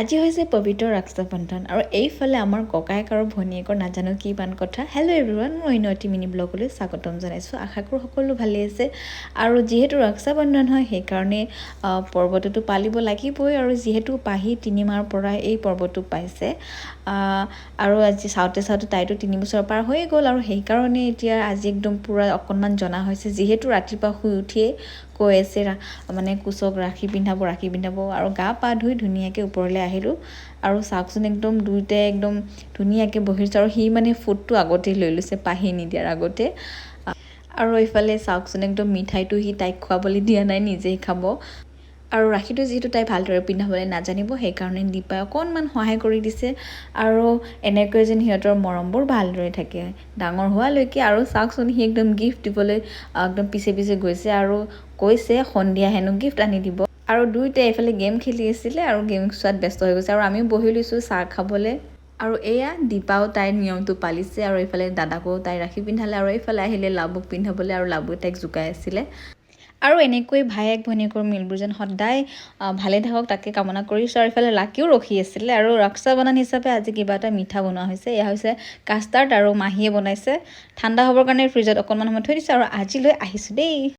আজি হৈছে পবিত্ৰ ৰক্ষা বন্ধন আৰু এইফালে আমাৰ ককায়েক আৰু ভনীয়েকৰ নাজানো কি বান কথা। হেল্ল' এভৰিৱান, মই ইনতি মিনি ব্লগলৈ স্বাগতম জনাইছোঁ। আশা কৰোঁ সকলো ভালেই আছে। আৰু যিহেতু ৰক্ষা বন্ধন হয় সেইকাৰণে পৰ্বটোতো পালিব লাগিবই, আৰু যিহেতু পাহি 3 মাহৰ পৰা এই পৰ্বটো পাইছে আৰু আজি চাওঁতে তাইতো 3 বছৰ পাৰ হৈয়ে গ'ল, আৰু সেইকাৰণে এতিয়া আজি একদম পূৰা অকণমান জনা হৈছে। যিহেতু ৰাতিপুৱা শুই উঠিয়ে কৈ আছে মানে কোচক ৰাখি পিন্ধাব আৰু গা পা ধুই ধুনীয়াকৈ ওপৰলৈ আহিলোঁ। আৰু চাওকচোন একদম দুয়োটাই একদম ধুনীয়াকৈ বহিছোঁ, আৰু সি মানে ফুডটো আগতেই লৈ লৈছে পাহি নিদিয়াৰ আগতে। আৰু এইফালে চাওকচোন একদম মিঠাইটো সি তাইক খুৱাবলৈ দিয়া নাই, নিজেই খাব। আৰু ৰাখিটো যিহেতু তাই ভালদৰে পিন্ধাবলৈ নাজানিব, সেইকাৰণে দীপাই অকণমান সহায় কৰি দিছে। আৰু এনেকৈ যেন সিহঁতৰ মৰমবোৰ ভালদৰে থাকে ডাঙৰ হোৱালৈকে। আৰু চাওকচোন সি একদম গিফ্ট দিবলৈ একদম পিছে গৈছে আৰু কৈছে সন্ধিয়া হেনো গিফ্ট আনি দিব। আৰু দুয়োটাই এইফালে গেম খেলি আছিলে আৰু গেম চোৱাত ব্যস্ত হৈ গৈছে, আৰু আমিও বহি লৈছোঁ চাহ খাবলৈ। আৰু এয়া দীপাও তাইৰ নিয়মটো পালিছে, আৰু এইফালে দাদাকো তাই ৰাখি পিন্ধালে, আৰু এইফালে আহিলে লাবুক পিন্ধাবলৈ, আৰু লাবুৱে তাইক জোকাই আছিলে। আৰু এনেকৈ ভায়েক ভনীয়েকৰ মিলবোৰ যেন সদায় ভালে থাকক তাকে কামনা কৰিছোঁ। আৰু এইফালে লাকিও ৰখি আছিলে, আৰু ৰক্ষা বন্ধন হিচাপে আজি কিবা এটা মিঠা বনোৱা হৈছে। এয়া হৈছে কাষ্টাৰ্ড, আৰু মাহীয়ে বনাইছে। ঠাণ্ডা হ'বৰ কাৰণে ফ্ৰিজত অকণমান সময় থৈ দিছে, আৰু আজিলৈ আহিছোঁ দেই।